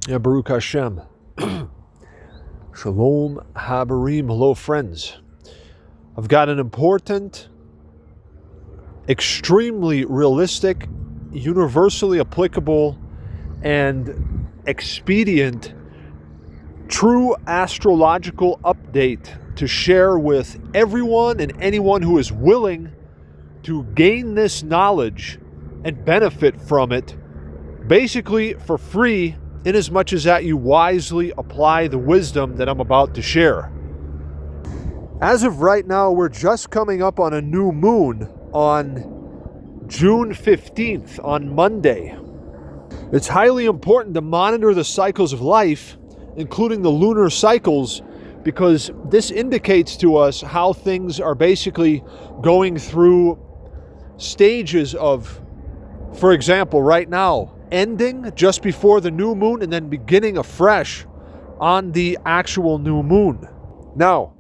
Yeah, Baruch Hashem. Shalom Habarim. Hello, friends. I've got an important, extremely realistic, universally applicable, and expedient true astrological update to share with everyone and anyone who is willing to gain this knowledge and benefit from it, basically for free, in as much as that you wisely apply the wisdom that I'm about to share. As of right now, we're just coming up on a new moon on June 15th, on Monday. It's highly important to monitor the cycles of life, including the lunar cycles, because this indicates to us how things are basically going through stages of, for example, right now, ending just before the new moon and then beginning afresh on the actual new moon. Now,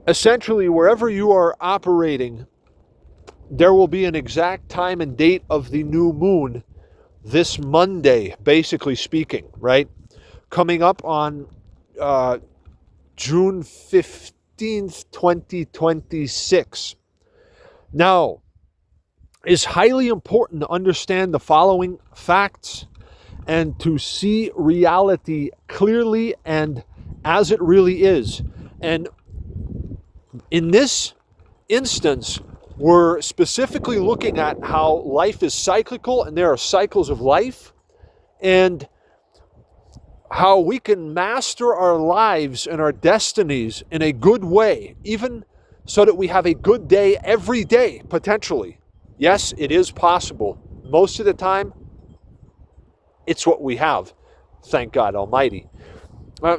essentially, wherever you are operating, there will be an exact time and date of the new moon this Monday, basically speaking, right? Coming up on June 15th, 2026. Now, it's highly important to understand the following facts and to see reality clearly and as it really is. And in this instance, we're specifically looking at how life is cyclical and there are cycles of life, and how we can master our lives and our destinies in a good way, even so that we have a good day every day, potentially. Yes, it is possible. Most of the time, it's what we have, thank God Almighty.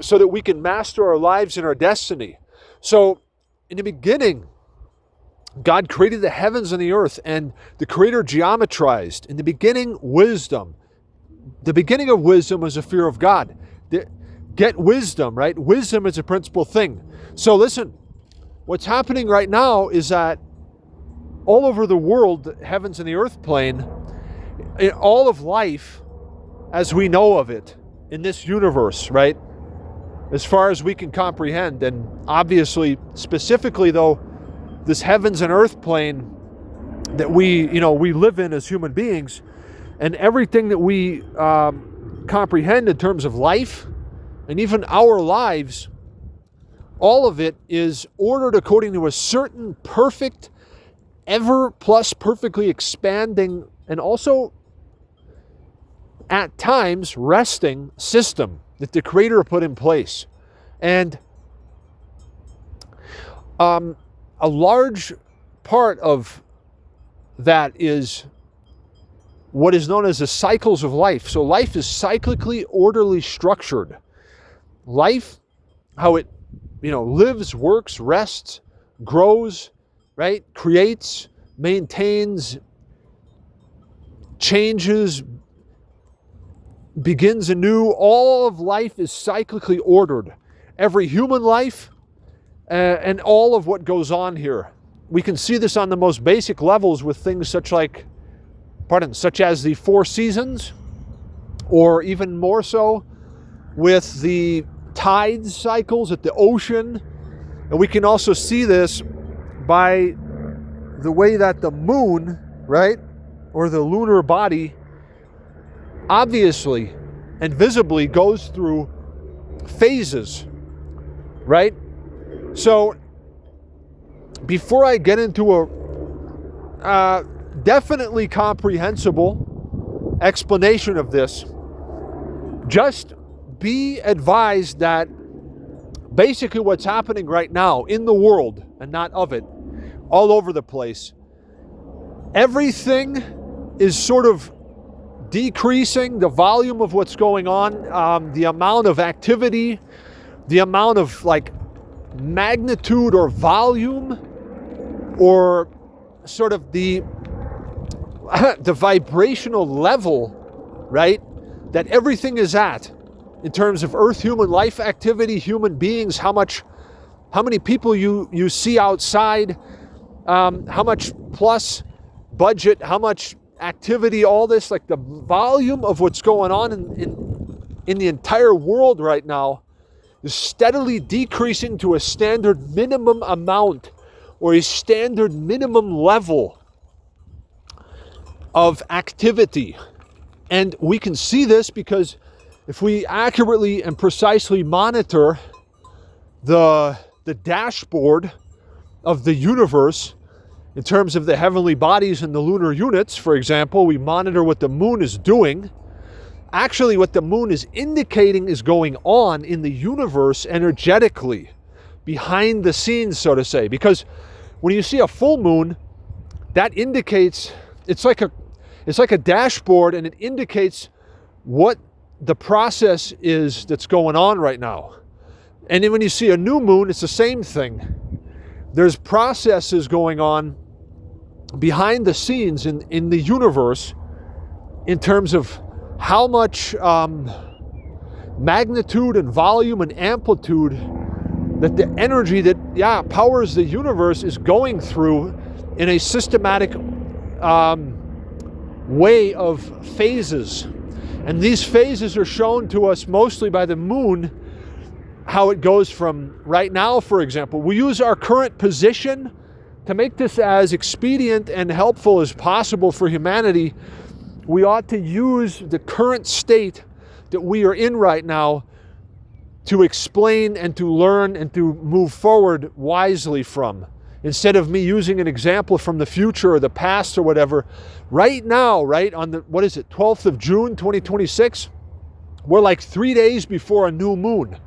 So that we can master our lives and our destiny. So, in the beginning, God created the heavens and the earth, and the Creator geometrized. In the beginning, wisdom. The beginning of wisdom was the fear of God. Get wisdom, right? Wisdom is a principal thing. So listen, what's happening right now is that all over the world, the heavens and the earth plane, in all of life, as we know of it, in this universe, right? As far as we can comprehend, and obviously, specifically though, this heavens and earth plane that we live in as human beings, and everything that we comprehend in terms of life, and even our lives, all of it is ordered according to a certain perfect, ever plus perfectly expanding, and also at times resting system that the Creator put in place. And a large part of that is what is known as the cycles of life. So life is cyclically orderly structured. Life, how it lives, works, rests, grows, right? Creates, maintains, changes, begins anew. All of life is cyclically ordered. Every human life and all of what goes on here. We can see this on the most basic levels with things such as the 4 seasons, or even more so with the tide cycles at the ocean. And we can also see this by the way that the moon, right, or the lunar body, obviously and visibly goes through phases, right? So before I get into a definitely comprehensible explanation of this, just be advised that basically what's happening right now in the world, and not of it, all over the place, everything is sort of decreasing, the volume of what's going on, the amount of activity, the amount of magnitude or volume, or sort of the vibrational level, right, that everything is at in terms of Earth human life activity, human beings, how many people you see outside, how much plus budget, how much activity, all this, like the volume of what's going on in in the entire world right now is steadily decreasing to a standard minimum amount or a standard minimum level of activity. And we can see this because if we accurately and precisely monitor the dashboard of the universe in terms of the heavenly bodies and the lunar units, for example, we monitor what the moon is doing. Actually, what the moon is indicating is going on in the universe energetically, behind the scenes, so to say. Because when you see a full moon, that indicates, it's like a dashboard, and it indicates what the process is that's going on right now. And then when you see a new moon, it's the same thing. There's processes going on behind the scenes in the universe in terms of how much magnitude and volume and amplitude that the energy that powers the universe is going through in a systematic way of phases. And these phases are shown to us mostly by the moon, how it goes from right now, for example. We use our current position to make this as expedient and helpful as possible for humanity. We ought to use the current state that we are in right now to explain and to learn and to move forward wisely from. Instead of me using an example from the future or the past or whatever, right now, right on the, 12th of June, 2026, we're like 3 days before a new moon.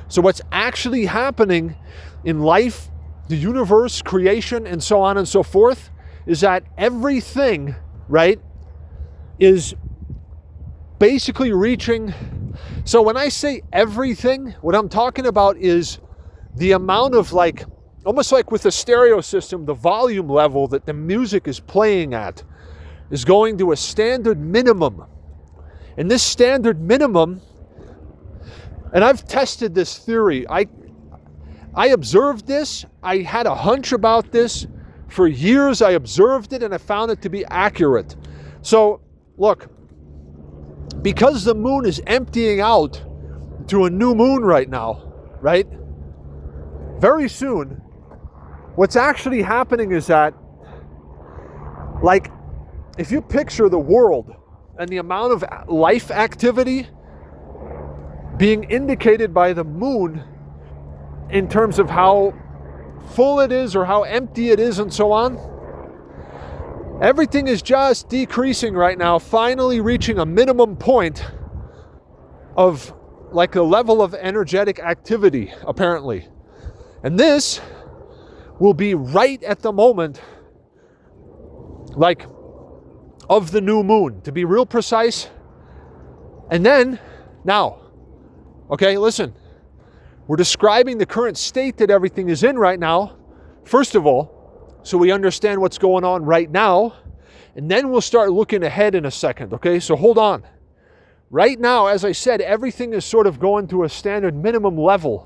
So what's actually happening in life, the universe, creation, and so on and so forth, is that everything, right, is basically reaching. So when I say everything, what I'm talking about is the amount of, like, almost like with the stereo system, the volume level that the music is playing at is going to a standard minimum. And this standard minimum, and I've tested this theory. I observed this. I had a hunch about this for years. I observed it and I found it to be accurate. So look, because the moon is emptying out to a new moon right now, right? Very soon, what's actually happening is that, like, if you picture the world and the amount of life activity being indicated by the moon in terms of how full it is or how empty it is and so on, everything is just decreasing right now, finally reaching a minimum point of like a level of energetic activity, apparently. And this will be right at the moment, like, of the new moon, to be real precise. And then, now, okay, listen, we're describing the current state that everything is in right now, first of all, so we understand what's going on right now, and then we'll start looking ahead in a second, okay? So hold on. Right now, as I said, everything is sort of going to a standard minimum level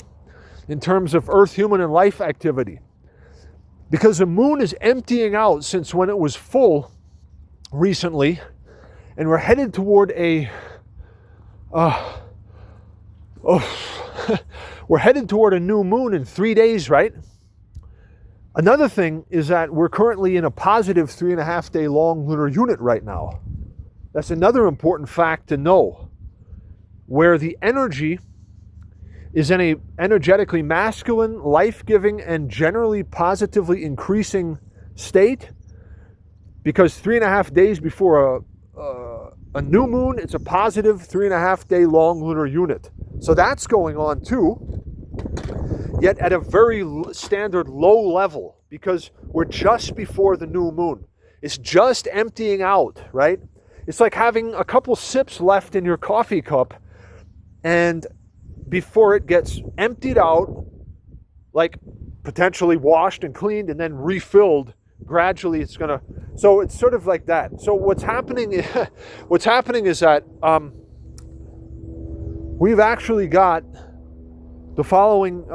in terms of Earth, human, and life activity. Because the moon is emptying out since when it was full recently, and we're headed toward we're headed toward a new moon in 3 days, right? Another thing is that we're currently in a positive 3.5 day long lunar unit right now. That's another important fact to know, where the energy is in a energetically masculine, life-giving, and generally positively increasing state, because 3.5 days before a new moon, it's a positive 3.5 day long lunar unit. So that's going on too, yet at a very standard low level, because we're just before the new moon. It's just emptying out, right? It's like having a couple sips left in your coffee cup, and before it gets emptied out, like potentially washed and cleaned and then refilled, gradually it's gonna, so it's sort of like that. So what's happening is that we've actually got the following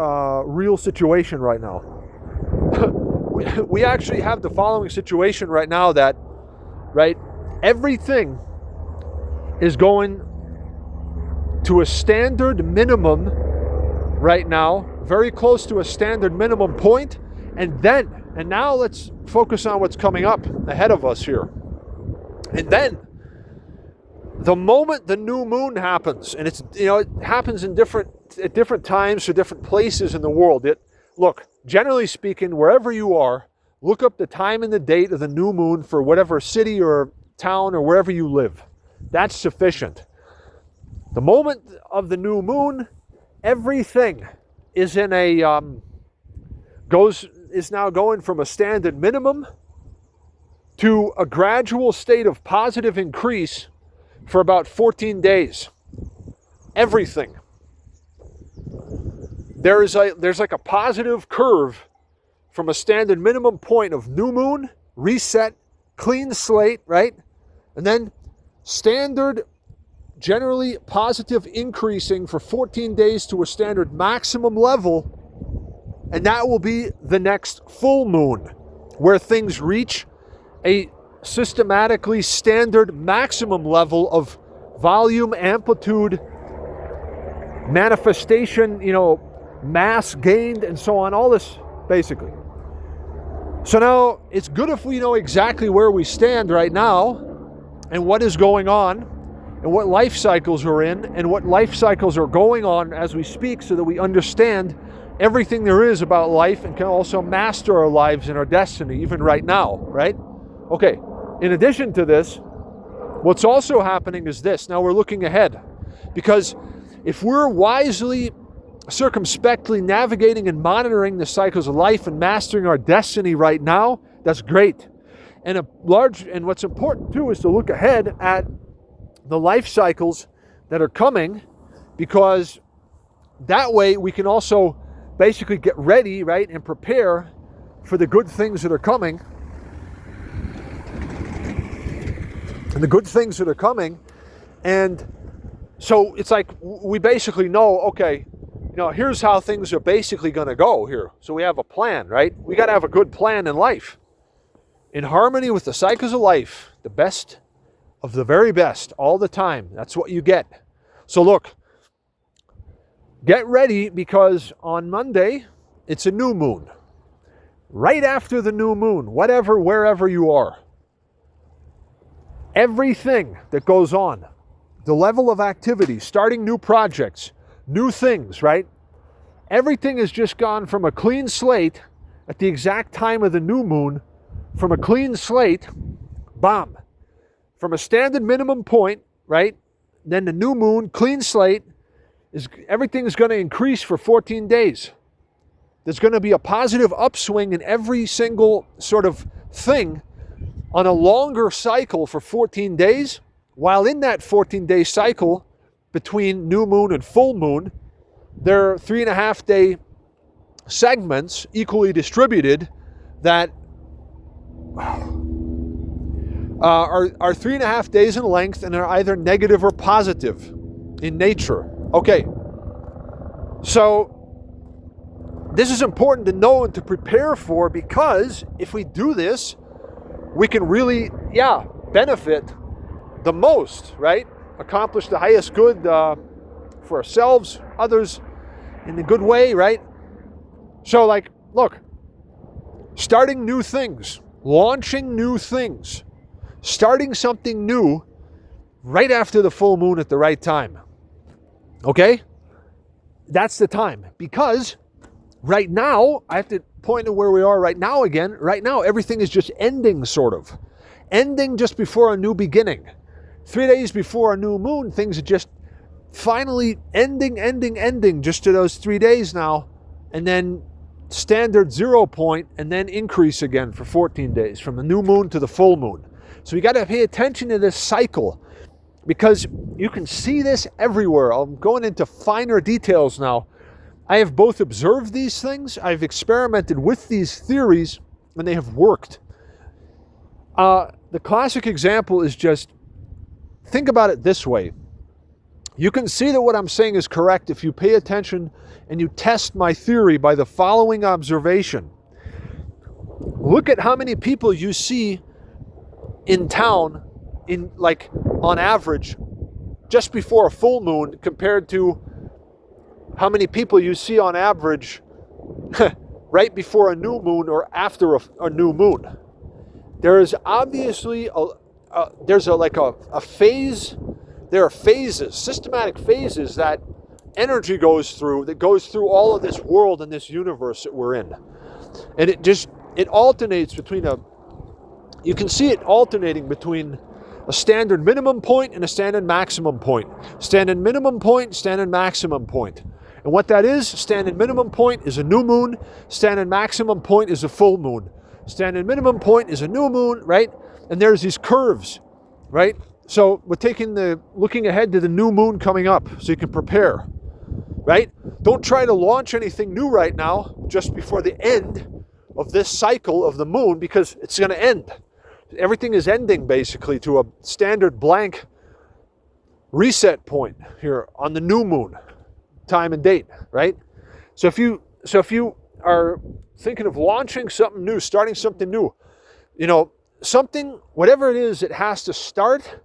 real situation right now. We actually have the following situation right now that, right, everything is going to a standard minimum right now, very close to a standard minimum point, and now let's focus on what's coming up ahead of us here. And then, the moment the new moon happens, and it happens at different times for different places in the world. Look, generally speaking, wherever you are, look up the time and the date of the new moon for whatever city or town or wherever you live. That's sufficient. The moment of the new moon, everything is in is now going from a standard minimum to a gradual state of positive increase for about 14 days. Everything. There's like a positive curve from a standard minimum point of new moon, reset, clean slate, right? And then standard, generally positive increasing for 14 days to a standard maximum level. And that will be the next full moon, where things reach a systematically standard maximum level of volume, amplitude, manifestation, mass gained, and so on, all this basically. So now it's good if we know exactly where we stand right now and what is going on and what life cycles we're in and what life cycles are going on as we speak, so that we understand everything there is about life and can also master our lives and our destiny even right now, right? Okay, in addition to this, what's also happening is this. Now we're looking ahead, because if we're wisely, circumspectly navigating and monitoring the cycles of life and mastering our destiny right now, that's great. And what's important too is to look ahead at the life cycles that are coming, because that way we can also basically get ready, right, and prepare for the good things that are coming. And the good things that are coming. And so it's like we basically know, okay, here's how things are basically going to go here. So we have a plan, right? We got to have a good plan in life, in harmony with the cycles of life, the best of the very best all the time. That's what you get. So look, get ready, because on Monday, it's a new moon. Right after the new moon, wherever you are, everything that goes on, the level of activity, starting new projects, new things, right? Everything has just gone from a clean slate at the exact time of the new moon, from a clean slate, bam, from a standard minimum point, right? Then the new moon, clean slate, everything is going to increase for 14 days. There's going to be a positive upswing in every single sort of thing on a longer cycle for 14 days, while in that 14-day cycle between new moon and full moon, there are 3.5-day segments equally distributed that are 3.5 days in length and are either negative or positive in nature. Okay, so this is important to know and to prepare for, because if we do this, we can really, benefit the most, right? Accomplish the highest good for ourselves, others, in a good way, right? So look, starting new things, launching new things, starting something new right after the full moon at the right time. Okay? That's the time. Because right now, I have to point to where we are right now again. Right now, everything is just ending, sort of. Ending just before a new beginning. 3 days before a new moon, things are just finally ending just to those 3 days now. And then standard 0 point, and then increase again for 14 days, from the new moon to the full moon. So you got to pay attention to this cycle, because you can see this everywhere. I'm going into finer details now. I have both observed these things, I've experimented with these theories, and they have worked. The classic example is just, think about it this way. You can see that what I'm saying is correct if you pay attention and you test my theory by the following observation. Look at how many people you see in town, on average, just before a full moon compared to how many people you see on average right before a new moon or after a new moon. There is obviously a phase. There are phases, systematic phases that energy goes through, that goes through all of this world and this universe that we're in. And it alternates between you can see it alternating between a standard minimum point and a standard maximum point. Standard minimum point, standard maximum point. And what that is, standard minimum point is a new moon, standard maximum point is a full moon. Standard minimum point is a new moon, right? And there's these curves, right? So we're looking ahead to the new moon coming up so you can prepare, right? Don't try to launch anything new right now just before the end of this cycle of the moon, because it's going to end. Everything is ending basically to a standard blank reset point here on the new moon, time and date, right? So if you are thinking of launching something new, starting something new, something, whatever it is, it has to start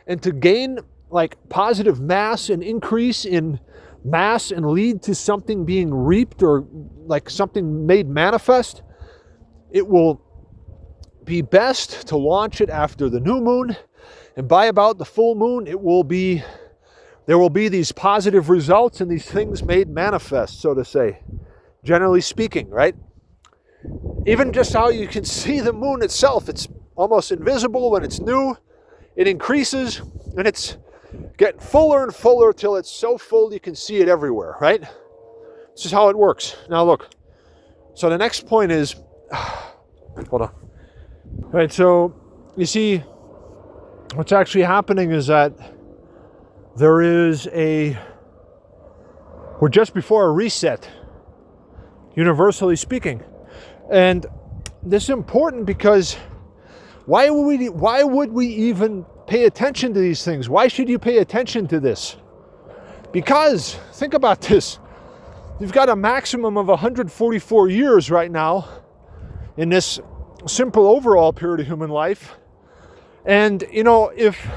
and to gain like positive mass and increase in mass and lead to something being reaped or like something made manifest. It will be best to launch it after the new moon, and by about the full moon, there will be these positive results and these things made manifest, so to say, generally speaking, right? Even just how you can see the moon itself, it's almost invisible when it's new. It increases and it's getting fuller and fuller till it's so full you can see it everywhere, right? This is how it works. Now look, so the next point is, hold on. All right, so you see what's actually happening is that we're just before a reset, universally speaking. And this is important because why would we even pay attention to these things? Why should you pay attention to this? Because, think about this, you've got a maximum of 144 years right now in this simple overall period of human life. And, if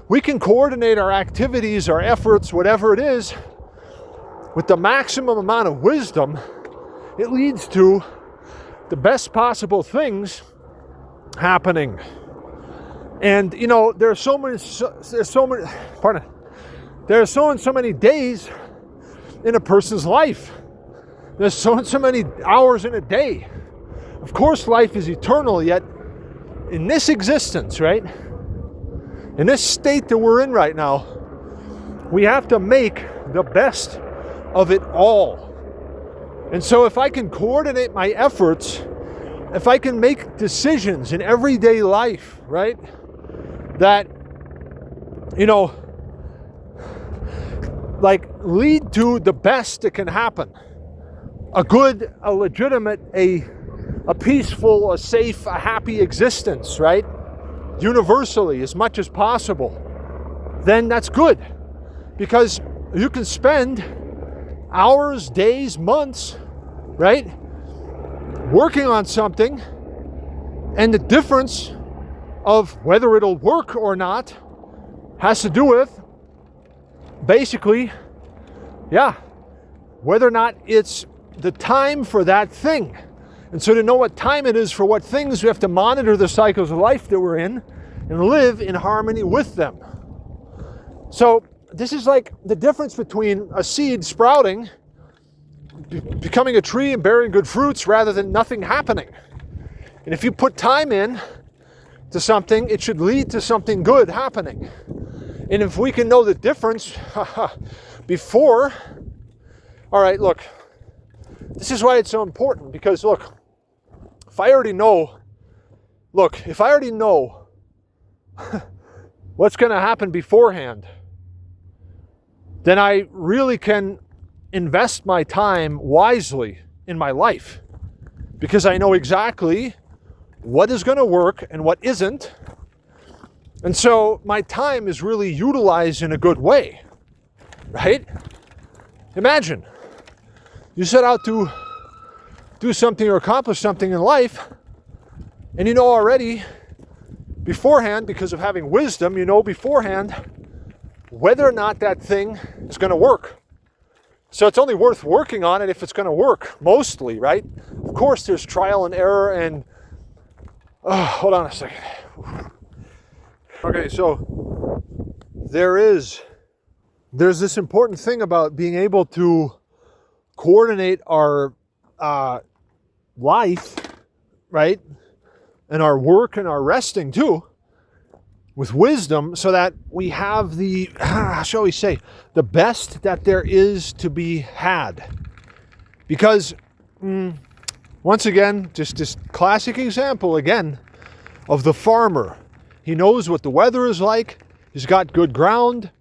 we can coordinate our activities, our efforts, whatever it is, with the maximum amount of wisdom, it leads to the best possible things happening. And there are so many days in a person's life. There's so many hours in a day. Of course, life is eternal, yet in this existence, right? In this state that we're in right now, we have to make the best of it all. And so if I can coordinate my efforts, if I can make decisions in everyday life, right, that, lead to the best that can happen, a good, a legitimate, a peaceful, a safe, a happy existence, right, universally as much as possible, then that's good. Because you can spend hours, days, months, right, working on something, and the difference of whether it'll work or not has to do with basically, whether or not it's the time for that thing. And so to know what time it is for what things, we have to monitor the cycles of life that we're in and live in harmony with them. So this is like the difference between a seed sprouting, becoming a tree and bearing good fruits, rather than nothing happening. And if you put time in to something, it should lead to something good happening. And if we can know the difference before, all right, look, this is why it's so important, because look, if I already know what's going to happen beforehand, then I really can invest my time wisely in my life, because I know exactly what is going to work and what isn't. And so my time is really utilized in a good way, right? Imagine you set out to do something or accomplish something in life, and you know already beforehand, because of having wisdom, you know beforehand whether or not that thing is going to work. So it's only worth working on it if it's going to work, mostly, right? Of course, there's trial and error and... hold on a second. Okay, so there's this important thing about being able to coordinate our life, right? And our work and our resting too, with wisdom, so that we have the, shall we say, the best that there is to be had. Because, once again, just this classic example again of the farmer. He knows what the weather is like. He's got good ground,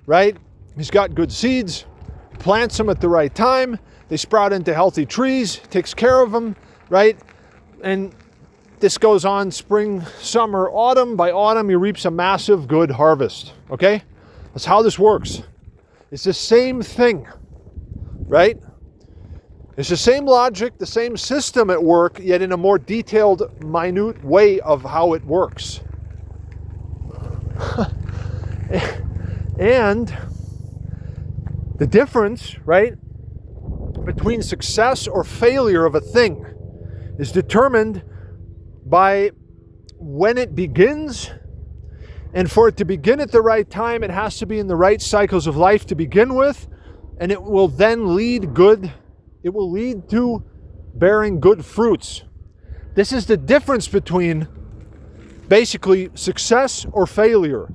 right? He's got good seeds, plants them at the right time. They sprout into healthy trees, takes care of them, right? And this goes on spring, summer, autumn. By autumn, he reaps a massive good harvest, okay? That's how this works. It's the same thing, right? It's the same logic, the same system at work, yet in a more detailed, minute way of how it works. And the difference, right, between success or failure of a thing is determined by when it begins. And for it to begin at the right time, it has to be in the right cycles of life to begin with, and it will then lead to bearing good fruits. This is the difference between basically success or failure,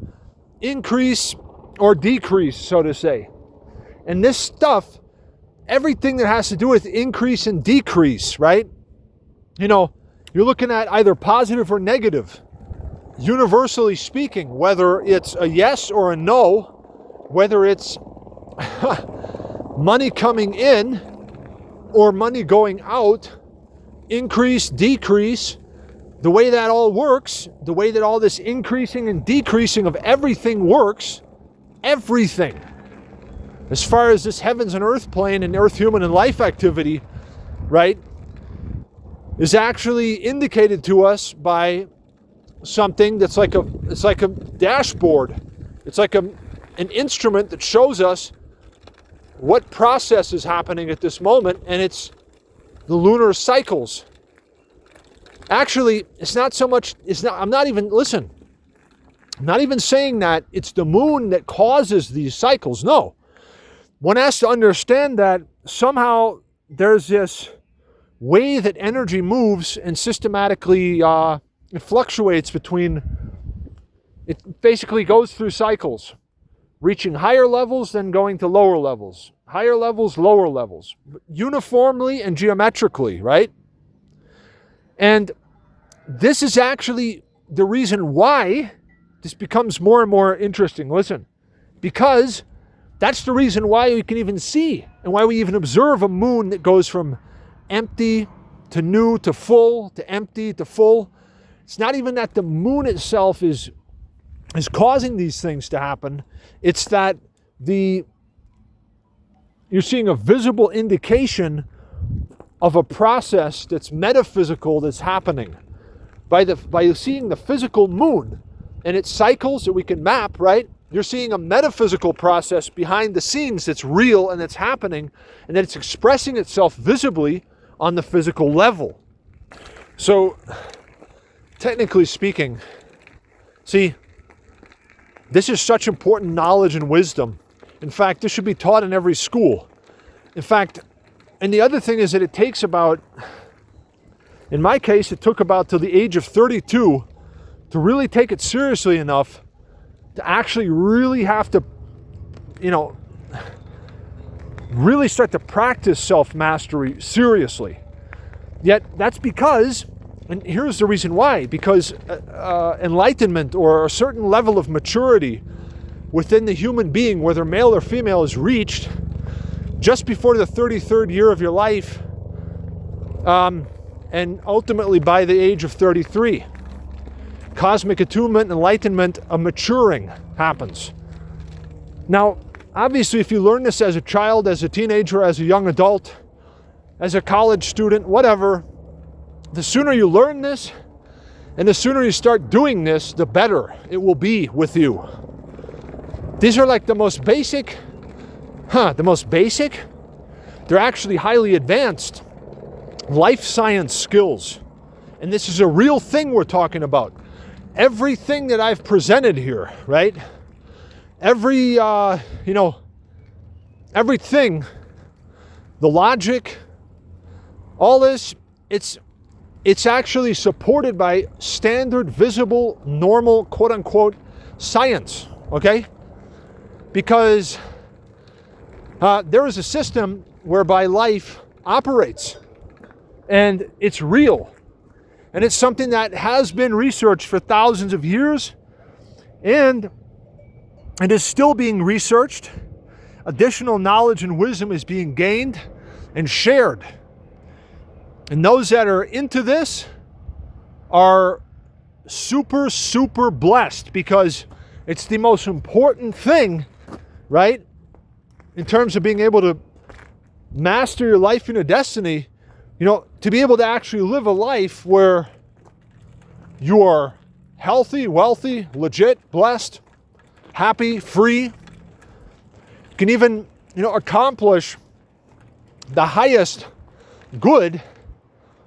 increase or decrease, so to say. And this stuff, everything that has to do with increase and decrease, right? You know, you're looking at either positive or negative. Universally speaking, whether it's a yes or a no, whether it's money coming in or money going out, increase, decrease, the way that all works, the way that all this increasing and decreasing of everything works, everything, as far as this heavens and earth plane and earth, human, and life activity, right, is actually indicated to us by something that's like a dashboard. It's like an instrument that shows us what process is happening at this moment, and it's the lunar cycles. Actually, I'm not even saying that it's the moon that causes these cycles. No. One has to understand that somehow there's this way that energy moves and systematically it fluctuates between, it basically goes through cycles, reaching higher levels, then going to lower levels, higher levels, lower levels, uniformly and geometrically, right? And this is actually the reason why this becomes more and more interesting. Listen, because that's the reason why we can even see and why we even observe a moon that goes from empty to new to full to empty to full. It's not even that the moon itself is causing these things to happen. It's that you're seeing a visible indication of a process that's metaphysical that's happening. By seeing the physical moon and its cycles that we can map, right? You're seeing a metaphysical process behind the scenes that's real and that's happening, and that it's expressing itself visibly on the physical level. So, technically speaking, see, this is such important knowledge and wisdom. In fact, this should be taught in every school. In fact, and the other thing is that it takes about, in my case, it took about till the age of 32 to really take it seriously enough to actually really have to, really start to practice self-mastery seriously. Yet that's because, and here's the reason why, because enlightenment or a certain level of maturity within the human being, whether male or female, is reached just before the 33rd year of your life, and ultimately by the age of 33. Cosmic attunement, enlightenment, a maturing happens. Now, obviously, if you learn this as a child, as a teenager, as a young adult, as a college student, whatever, the sooner you learn this and the sooner you start doing this, the better it will be with you. These are like the most basic, they're actually highly advanced life science skills. And this is a real thing we're talking about. Everything that I've presented here, right? Everything, the logic, all this, it's actually supported by standard, visible, normal, quote unquote, science, okay? Because there is a system whereby life operates, and it's real. And it's something that has been researched for thousands of years, and it is still being researched. Additional knowledge and wisdom is being gained and shared. And those that are into this are super, super blessed, because it's the most important thing, right? In terms of being able to master your life and your destiny, to be able to actually live a life where you are healthy, wealthy, legit, blessed, happy, free, can even, accomplish the highest good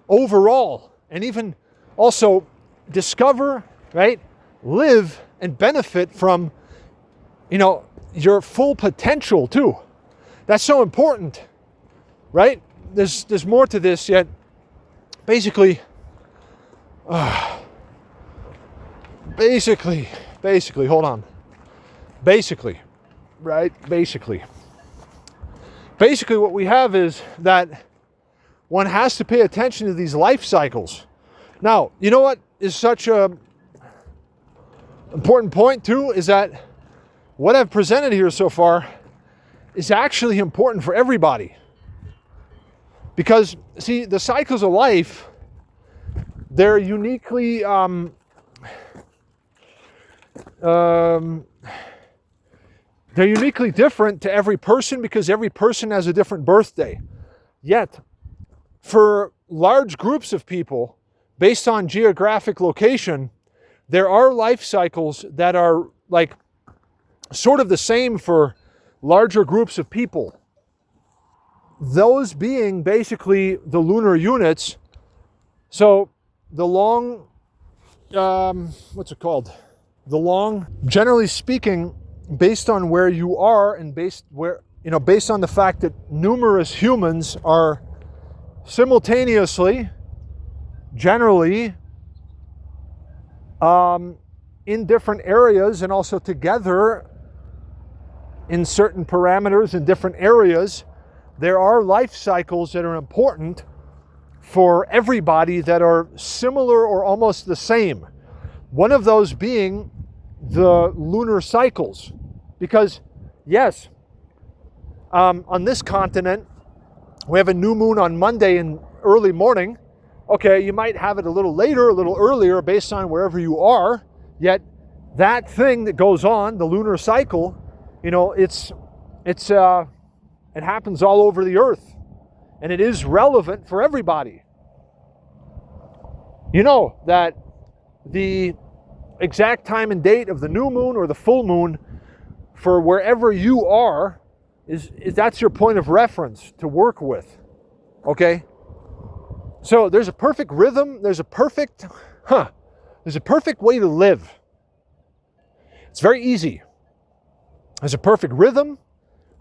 overall, and even also discover, right, live and benefit from, your full potential too. That's so important, right? There's more to this, yet basically, hold on. Basically what we have is that one has to pay attention to these life cycles. Now, you know what is such a important point too, is that what I've presented here so far is actually important for everybody. Because, see, the cycles of life, they're uniquely different to every person, because every person has a different birthday. Yet, for large groups of people, based on geographic location, there are life cycles that are like sort of the same for larger groups of people. Those being basically the lunar units. So the long, generally speaking, based on where you are and based on the fact that numerous humans are simultaneously, generally, in different areas and also together in certain parameters in different areas, there are life cycles that are important for everybody that are similar or almost the same. One of those being the lunar cycles. Because, yes, on this continent, we have a new moon on Monday in early morning. Okay, you might have it a little later, a little earlier, based on wherever you are. Yet, that thing that goes on, the lunar cycle, it happens all over the earth, and it is relevant for everybody. You know that the exact time and date of the new moon or the full moon for wherever you are is that's your point of reference to work with. Okay? So there's a perfect rhythm, there's a perfect way to live. It's very easy. There's a perfect rhythm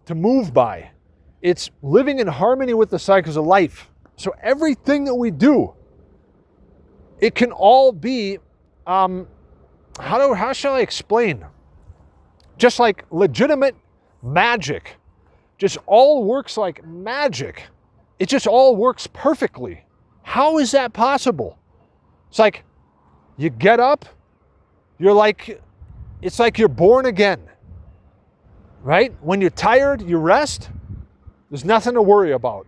to move by. It's living in harmony with the cycles of life. So everything that we do, it can all be, how shall I explain? Just like legitimate magic. Just all works like magic. It just all works perfectly. How is that possible? It's like you get up, it's like you're born again. Right? When you're tired, you rest. There's nothing to worry about.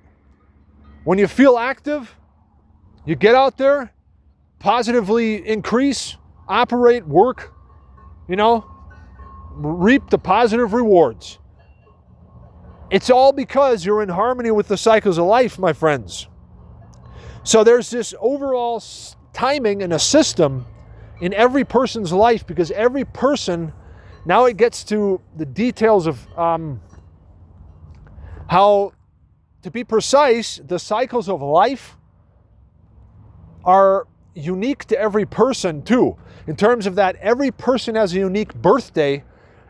When you feel active, you get out there, positively increase, operate, work, reap the positive rewards. It's all because you're in harmony with the cycles of life, my friends. So there's this overall timing and a system in every person's life, because every person Now it gets to the details of how, to be precise, the cycles of life are unique to every person too. In terms of that, every person has a unique birthday,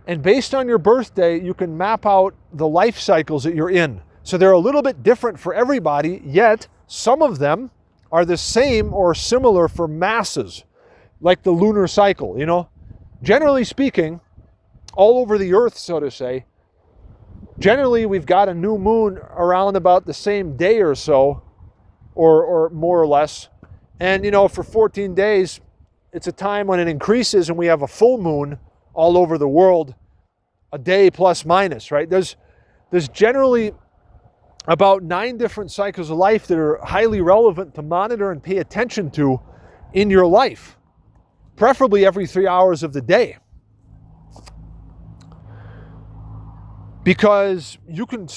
and based on your birthday, you can map out the life cycles that you're in. So they're a little bit different for everybody, yet some of them are the same or similar for masses, like the lunar cycle, you know. Generally speaking, all over the earth, so to say, generally we've got a new moon around about the same day or so, or more or less. And, you know, for 14 days, it's a time when it increases and we have a full moon all over the world, a day plus minus, right? There's generally about 9 different cycles of life that are highly relevant to monitor and pay attention to in your life, preferably every 3 hours of the day. Because you can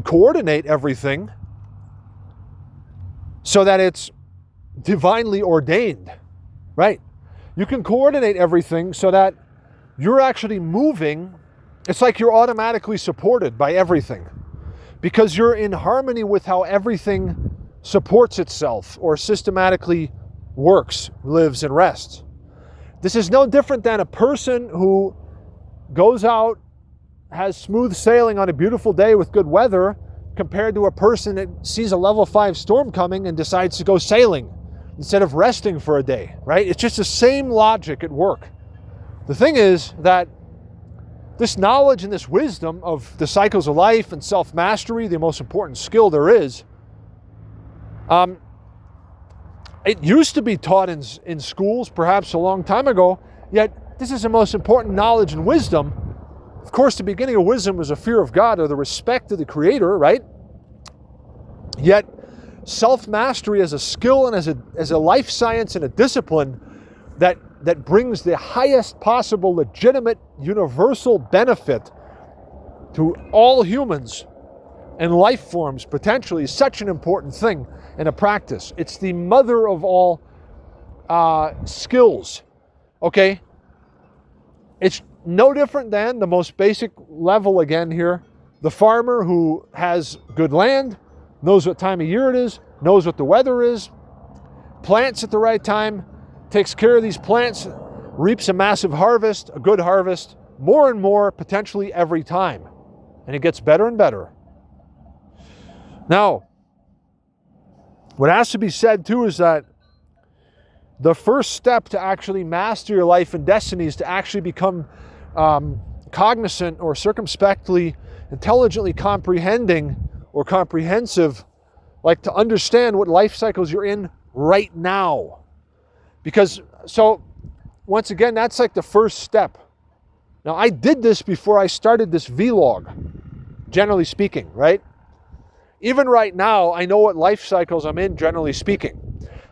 coordinate everything so that it's divinely ordained, right? You can coordinate everything so that you're actually moving. It's like you're automatically supported by everything because you're in harmony with how everything supports itself or systematically works, lives, and rests. This is no different than a person who goes out, has smooth sailing on a beautiful day with good weather, compared to a person that sees a level 5 storm coming and decides to go sailing instead of resting for a day, right? It's just the same logic at work. The thing is that this knowledge and this wisdom of the cycles of life and self-mastery, the most important skill there is, it used to be taught in schools perhaps a long time ago, yet this is the most important knowledge and wisdom. Of course, the beginning of wisdom was a fear of God or the respect of the Creator, right? Yet, self-mastery as a skill and as a life science and a discipline that brings the highest possible legitimate universal benefit to all humans and life forms potentially is such an important thing in a practice. It's the mother of all skills, okay? It's no different than the most basic level again here. The farmer who has good land, knows what time of year it is, knows what the weather is, plants at the right time, takes care of these plants, reaps a massive harvest, a good harvest, more and more potentially every time. And it gets better and better. Now, what has to be said too is that the first step to actually master your life and destiny is to actually become cognizant or circumspectly, intelligently comprehending or comprehensive, like to understand what life cycles you're in right now. Because, so, once again, that's like the first step. Now, I did this before I started this vlog, generally speaking, right? Even right now, I know what life cycles I'm in, generally speaking.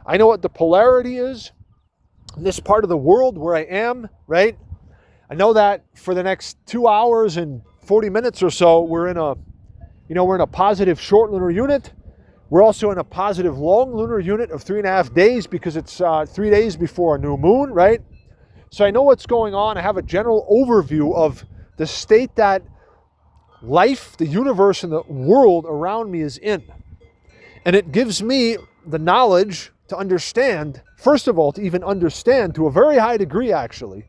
I know what the polarity is in this part of the world where I am, right? I know that for the next 2 hours and 40 minutes or so, we're in a positive short lunar unit. We're also in a positive long lunar unit of 3.5 days because it's 3 days before a new moon, right? So I know what's going on. I have a general overview of the state that life, the universe, and the world around me is in. And it gives me the knowledge to understand, first of all, to even understand to a very high degree, actually.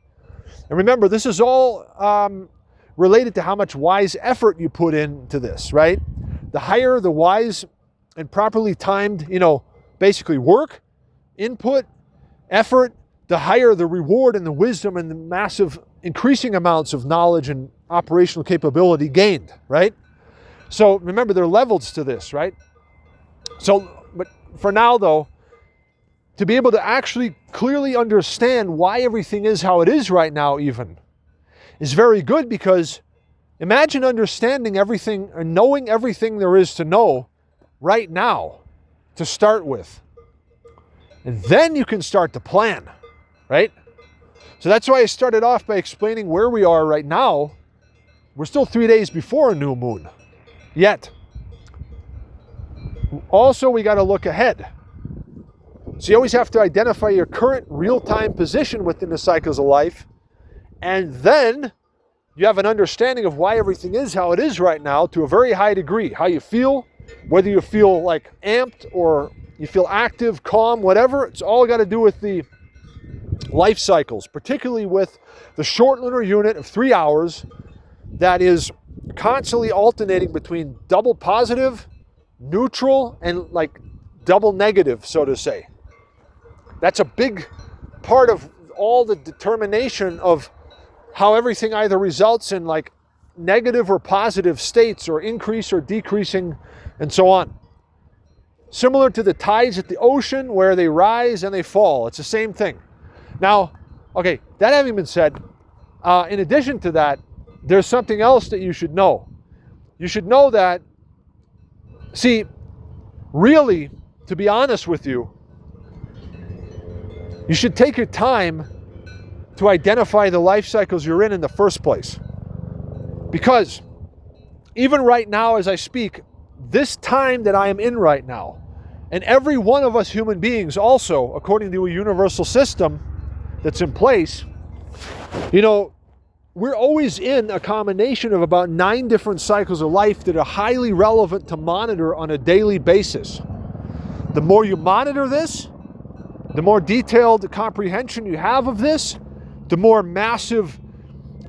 And remember, this is all related to how much wise effort you put into this, right? The higher the wise and properly timed, basically work, input, effort, the higher the reward and the wisdom and the massive increasing amounts of knowledge and operational capability gained, right? So remember, there are levels to this, right? So, but for now though, to be able to actually clearly understand why everything is how it is right now even is very good, because imagine understanding everything and knowing everything there is to know right now to start with. And then you can start to plan, right? So that's why I started off by explaining where we are right now. We're still 3 days before a new moon, yet. Also, we got to look ahead. So you always have to identify your current real-time position within the cycles of life And then you have an understanding of why everything is how it is right now to a very high degree. How you feel, whether you feel like amped or you feel active, calm, whatever. It's all got to do with the life cycles, particularly with the short lunar unit of 3 hours that is constantly alternating between double positive, neutral, and like double negative, so to say. That's a big part of all the determination of how everything either results in like negative or positive states, or increase or decreasing, and so on. Similar to the tides at the ocean where they rise and they fall. It's the same thing. Now, okay, that having been said, in addition to that, there's something else that you should know. You should know that, see, really, to be honest with you, you should take your time to identify the life cycles you're in the first place. Because even right now as I speak, this time that I am in right now, and every one of us human beings also, according to a universal system that's in place, you know, we're always in a combination of about 9 different cycles of life that are highly relevant to monitor on a daily basis. The more you monitor this, the more detailed comprehension you have of this, the more massive,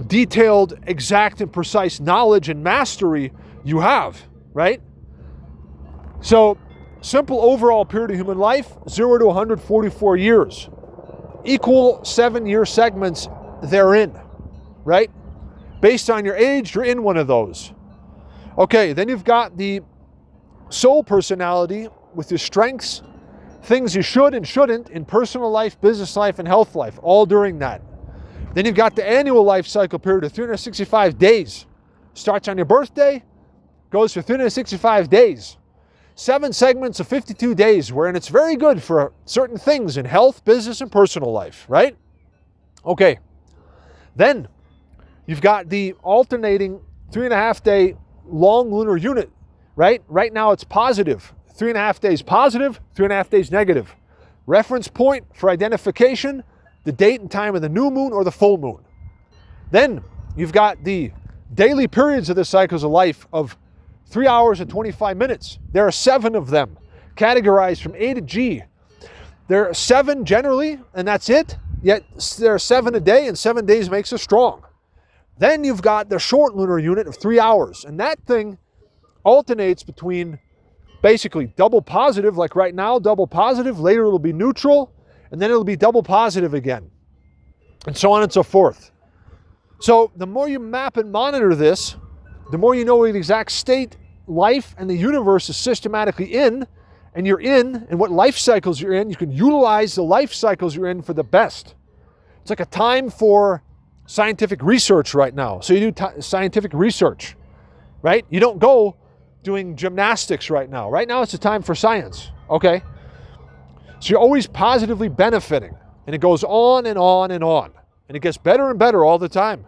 detailed, exact, and precise knowledge and mastery you have, right? So, simple overall period of human life, 0 to 144 years. Equal 7-year segments therein, right? Based on your age, you're in one of those. Okay, then you've got the soul personality with your strengths, things you should and shouldn't in personal life, business life, and health life, all during that. Then you've got the annual life cycle period of 365 days. Starts on your birthday, goes for 365 days. 7 segments of 52 days, wherein it's very good for certain things in health, business, and personal life, right? Okay. Then you've got the alternating 3.5 day long lunar unit, right? Right now it's positive. 3.5 days positive, 3.5 days negative. Reference point for identification, the date and time of the new moon or the full moon. Then you've got the daily periods of the cycles of life of 3 hours and 25 minutes. There are 7 of them, categorized from A to G. There are 7 generally, and that's it. Yet there are 7 a day, and 7 days makes us strong. Then you've got the short lunar unit of 3 hours, and that thing alternates between basically double positive, like right now, double positive, later it'll be neutral, and then it'll be double positive again, and so on and so forth. So the more you map and monitor this, the more you know the exact state life and the universe is systematically in, and you're in, and what life cycles you're in, you can utilize the life cycles you're in for the best. It's like a time for scientific research right now. So you do scientific research, right? You don't go doing gymnastics right now. Right now it's a time for science, okay? So you're always positively benefiting, and it goes on and on and on, and it gets better and better all the time.